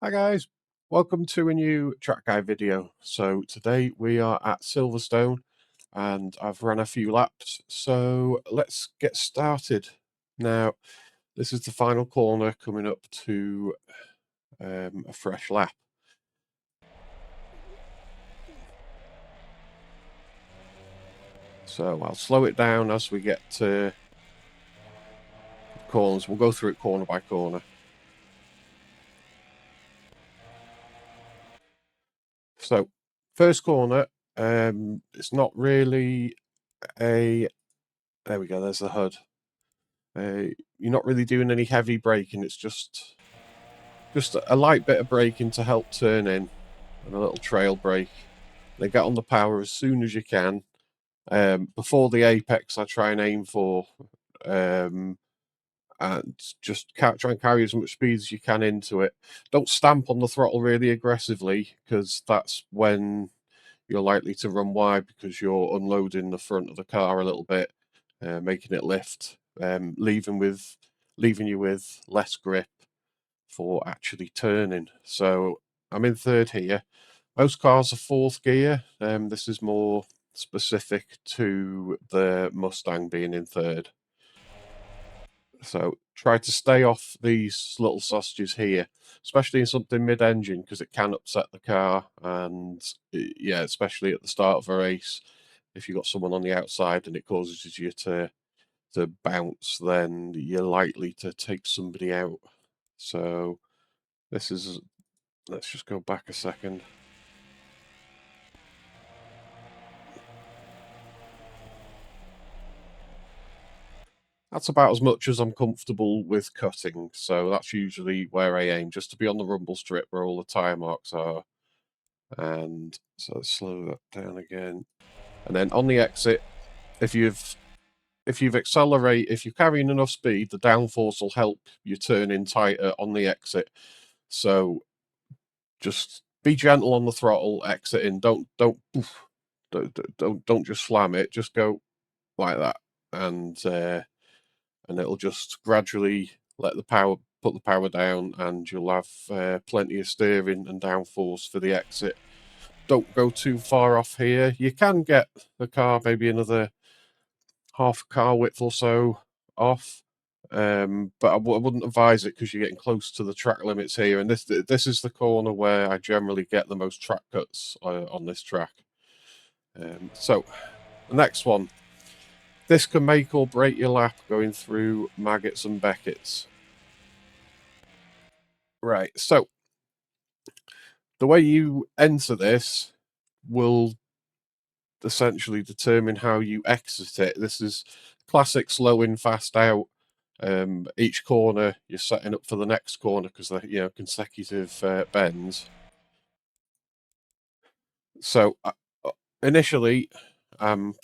Hi guys, welcome to a new track guide video. So today we are at Silverstone and I've run a few laps, so let's get started. Now this is the final corner coming up to a fresh lap. So I'll slow it down as we get to corners. We'll go through it corner by corner. So first corner, it's not really a, there we go, there's the HUD. You're not really doing any heavy braking, it's just a light bit of braking to help turn in and a little trail brake. Then get on the power as soon as you can. Before the apex, I try and aim for, and just try and carry as much speed as you can into it. Don't stamp on the throttle really aggressively, because that's when you're likely to run wide, because you're unloading the front of the car a little bit, making it lift, leaving you with less grip for actually turning. So I'm in third here. Most cars are fourth gear. This is more specific to the Mustang being in third. So try to stay off these little sausages here, especially in something mid-engine, because it can upset the car. And yeah, especially at the start of a race, if you've got someone on the outside and it causes you to bounce, then you're likely to take somebody out. So this is, let's just go back a second. That's about as much as I'm comfortable with cutting, so that's usually where I aim, just to be on the rumble strip where all the tyre marks are. And so let's slow that down again. And then on the exit, if you've if you're carrying enough speed, the downforce will help you turn in tighter on the exit. So just be gentle on the throttle exiting. Don't just slam it. Just go like that, and it'll just gradually put the power down, and you'll have plenty of steering and downforce for the exit. Don't go too far off here. You can get the car maybe another half car width or so off, but I wouldn't advise it, because you're getting close to the track limits here, and this is the corner where I generally get the most track cuts on this track. So the next one, this can make or break your lap, going through Maggots and Beckets. Right, so the way you enter this will essentially determine how you exit it. This is classic slow in, fast out. Each corner you're setting up for the next corner, because they're consecutive bends. So initially,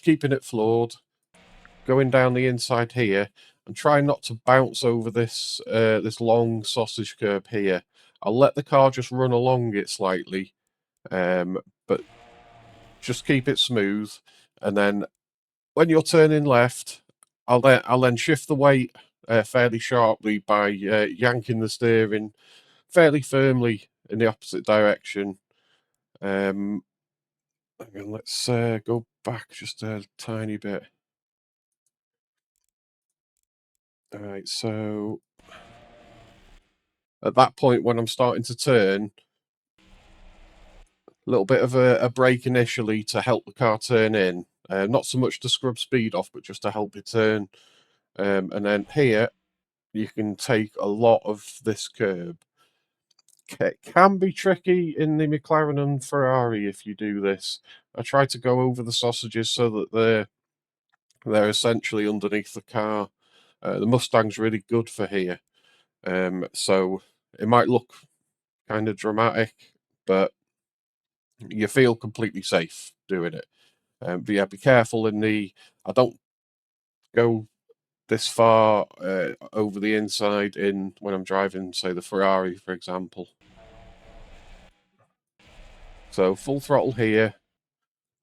keeping it floored, going down the inside here, and try not to bounce over this this long sausage curb here. I'll let the car just run along it slightly, but just keep it smooth. And then when you're turning left, I'll then shift the weight fairly sharply by yanking the steering fairly firmly in the opposite direction. And let's go back just a tiny bit. All right, so at that point, when I'm starting to turn, a little bit of a brake initially to help the car turn in. Not so much to scrub speed off, but just to help it turn. And then here, you can take a lot of this curb. It can be tricky in the McLaren and Ferrari if you do this. I try to go over the sausages so that they're essentially underneath the car. The Mustang's really good for here. So it might look kind of dramatic, but you feel completely safe doing it. But yeah, be careful I don't go this far over the inside in when I'm driving, say, the Ferrari, for example. So full throttle here,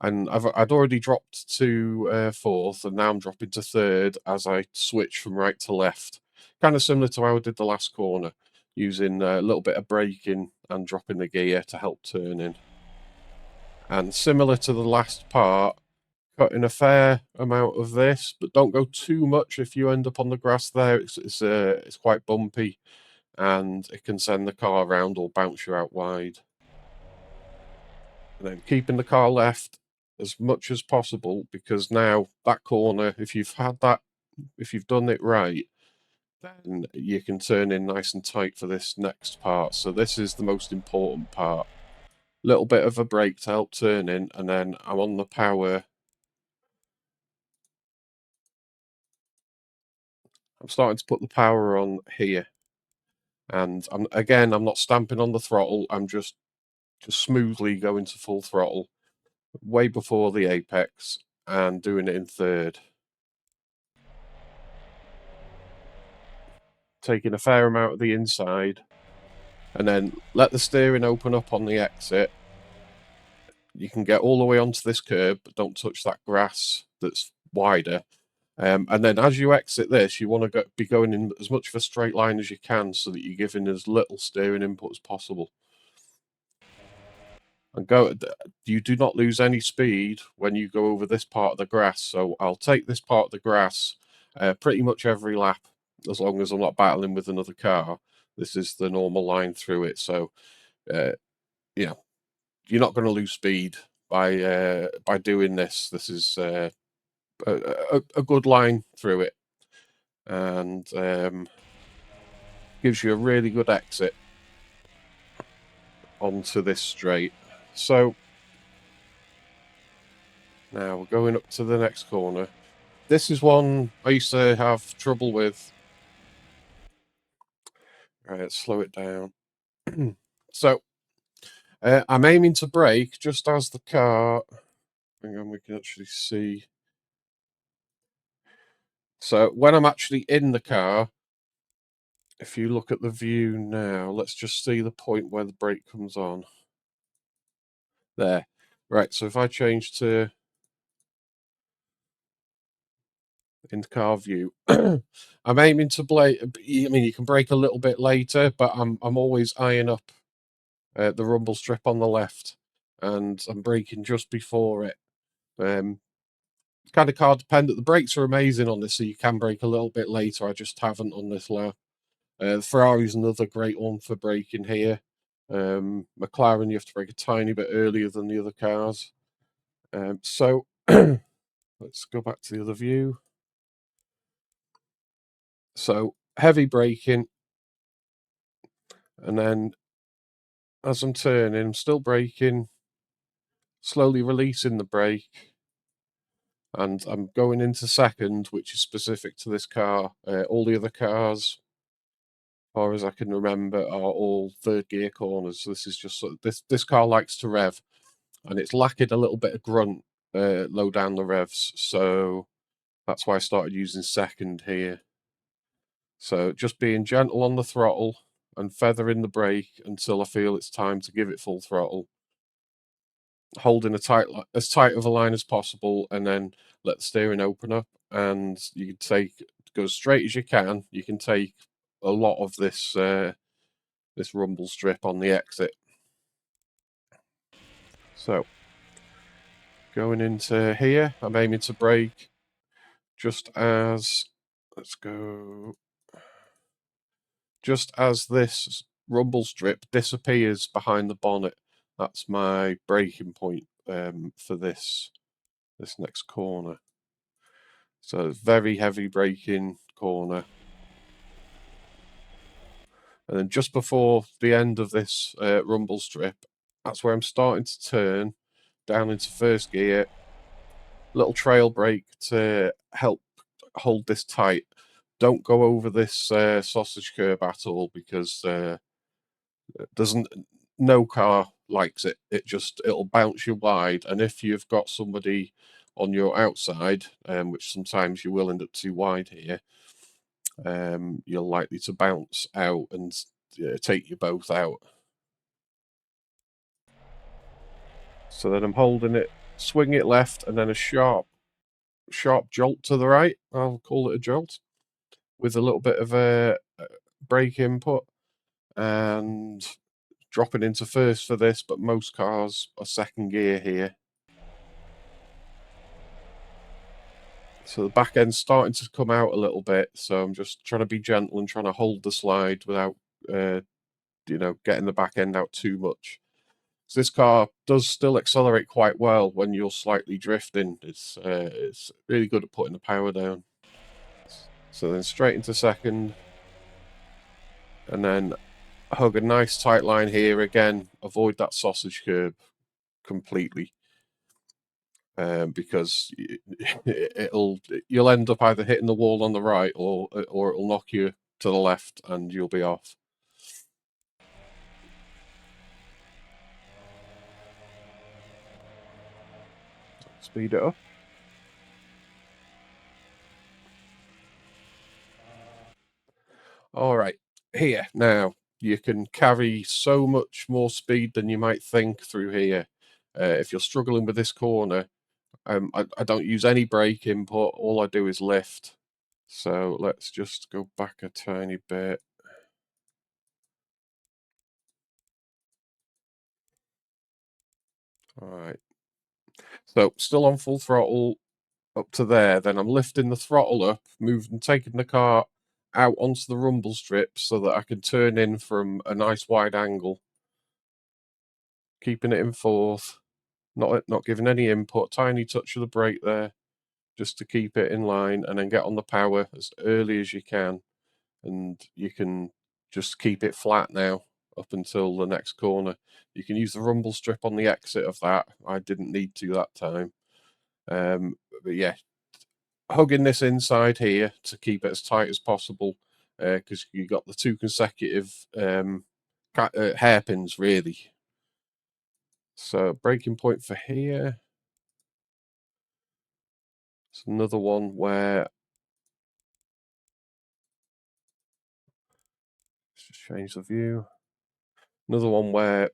and I'd already dropped to fourth, and now I'm dropping to third as I switch from right to left. Kind of similar to how I did the last corner. using a little bit of braking and dropping the gear to help turning. And similar to the last part, cutting a fair amount of this, but don't go too much. If you end up on the grass there, it's quite bumpy, and it can send the car around or bounce you out wide. And then keeping the car left as much as possible, because now that corner, if you've done it right, then you can turn in nice and tight for this next part. So this is the most important part. Little bit of a brake to help turn in, and then I'm on the power. I'm starting to put the power on here, and I'm not stamping on the throttle. I'm just smoothly going to full throttle way before the apex and doing it in third. Taking a fair amount of the inside, and then let the steering open up on the exit. You can get all the way onto this curb, but don't touch that grass that's wider. And then as you exit this, you want to be going in as much of a straight line as you can, so that you're giving as little steering input as possible. And you do not lose any speed when you go over this part of the grass. So I'll take this part of the grass pretty much every lap, as long as I'm not battling with another car. This is the normal line through it. So yeah, you're not going to lose speed by doing this. This is a good line through it, and gives you a really good exit onto this straight. So now we're going up to the next corner. This is one I used to have trouble with. All right, let's slow it down. So I'm aiming to brake just as the car. Hang on, we can actually see. So when I'm actually in the car, if you look at the view now, let's just see the point where the brake comes on. There. Right, so if I change to in-car view, I'm aiming to brake. I mean, you can brake a little bit later, but I'm always eyeing up the rumble strip on the left, and I'm braking just before it. Kind of car dependent. The brakes are amazing on this, so you can brake a little bit later. I just haven't on this lap. Ferrari's another great one for braking here. McLaren, you have to brake a tiny bit earlier than the other cars. So let's go back to the other view. So heavy braking, and then as I'm turning, I'm still braking, slowly releasing the brake, and I'm going into second, which is specific to this car. All the other cars, as far as I can remember, are all third gear corners. So this is just this car likes to rev, and it's lacking a little bit of grunt low down the revs. So that's why I started using second here. So just being gentle on the throttle and feathering the brake until I feel it's time to give it full throttle. Holding as tight of a line as possible, and then let the steering open up, and you can go as straight as you can. You can take a lot of this this rumble strip on the exit. So going into here, I'm aiming to brake just as this rumble strip disappears behind the bonnet. That's my braking point for this next corner. So very heavy braking corner. And then just before the end of this rumble strip, that's where I'm starting to turn down into first gear. Little trail brake to help hold this tight. Don't go over this sausage curb at all, because no car likes it. It'll bounce you wide, and if you've got somebody on your outside, which sometimes you will end up too wide here, you're likely to bounce out and take you both out. So then I'm holding it, swing it left, and then a sharp jolt to the right. I'll call it a jolt, with a little bit of a brake input. and dropping into first for this, but most cars are second gear here. So the back end's starting to come out a little bit, so I'm just trying to be gentle and trying to hold the slide without, getting the back end out too much. So this car does still accelerate quite well when you're slightly drifting. It's really good at putting the power down. So then straight into second, and then hug a nice tight line here again. Avoid that sausage curb completely. Because you'll end up either hitting the wall on the right or it'll knock you to the left and you'll be off. Speed it up. All right, here now you can carry so much more speed than you might think through here. If you're struggling with this corner, I don't use any brake input. All I do is lift. So let's just go back a tiny bit. All right. So still on full throttle up to there. Then I'm lifting the throttle up, moving, taking the car out onto the rumble strip so that I can turn in from a nice wide angle. Keeping it in fourth, not giving any input. Tiny touch of the brake there, just to keep it in line, and then get on the power as early as you can, and you can just keep it flat now up until the next corner. You can use the rumble strip on the exit of that. I didn't need to that time. But yeah, hugging this inside here to keep it as tight as possible, because you got the two consecutive hairpins really. So breaking point for here. It's another one where, let's just change the view. Another one where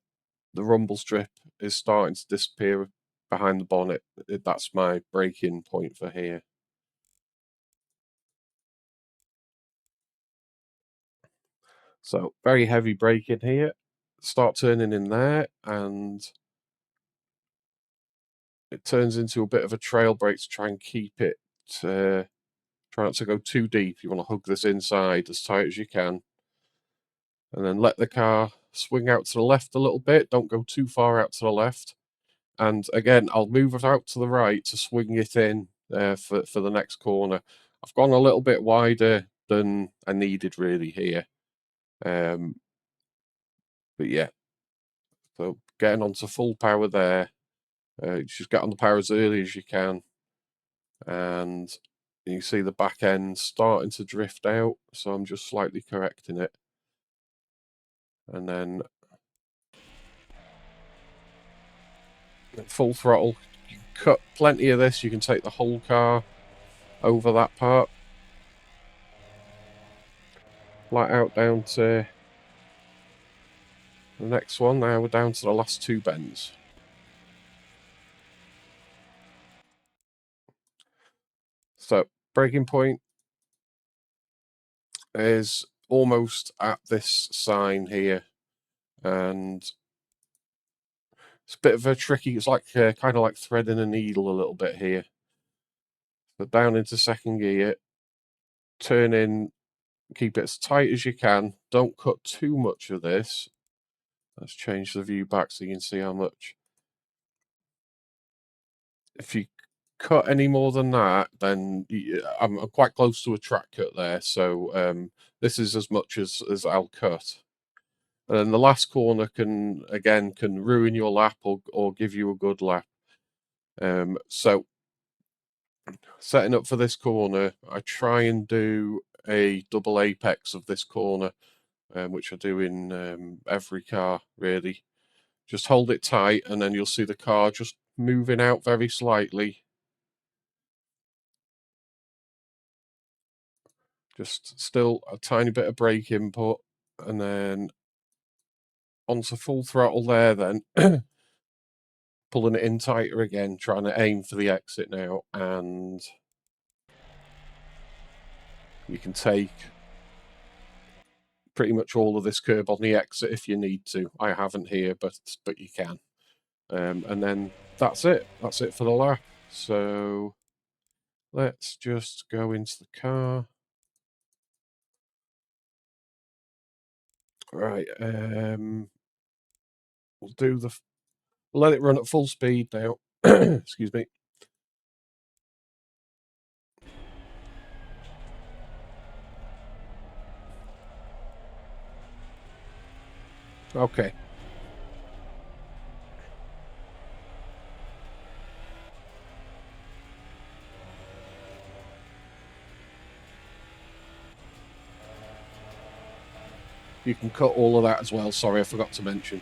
the rumble strip is starting to disappear behind the bonnet. That's my breaking point for here. So very heavy braking here. Start turning in there, and it turns into a bit of a trail brake to try and keep it. Try not to go too deep. You want to hug this inside as tight as you can, and then let the car swing out to the left a little bit. Don't go too far out to the left. And again, I'll move it out to the right to swing it in for the next corner. I've gone a little bit wider than I needed really here. But yeah, so getting onto full power there. Just get on the power as early as you can. And you see the back end starting to drift out. So I'm just slightly correcting it. And then full throttle. You can cut plenty of this. You can take the whole car over that part. Flat out down to the next one. Now we're down to the last two bends. So breaking point is almost at this sign here, and it's a bit of a tricky. It's like kind of like threading a needle a little bit here. But down into second gear, turn in, keep it as tight as you can. Don't cut too much of this. Let's change the view back so you can see how much. If you cut any more than that, then I'm quite close to a track cut there. So this is as much as I'll cut. And then the last corner can ruin your lap or give you a good lap. So setting up for this corner, I try and do a double apex of this corner, which I do in every car really. Just hold it tight, and then you'll see the car just moving out very slightly. Just still a tiny bit of brake input, and then onto full throttle there then. Pulling it in tighter again, trying to aim for the exit now, and you can take pretty much all of this curb on the exit if you need to. I haven't here, but you can. And then that's it. That's it for the lap. So let's just go into the car. Right. We'll do the. We'll let it run at full speed now. Excuse me. Okay. You can cut all of that as well. Sorry, I forgot to mention.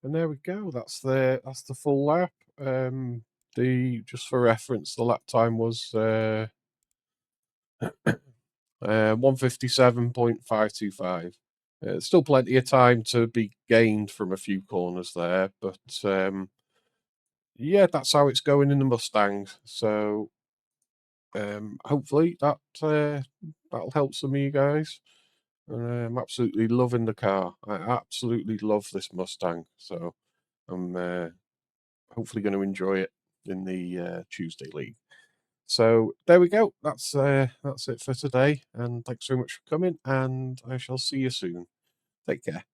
And there we go. That's the full lap. The just for reference, the lap time was 1:57.525. Still plenty of time to be gained from a few corners there, but yeah, that's how it's going in the Mustang. So hopefully that'll help some of you guys. I'm absolutely loving the car. I absolutely love this Mustang. So I'm hopefully going to enjoy it in the Tuesday League. So there we go. That's it for today. And thanks very much for coming. And I shall see you soon. Take care.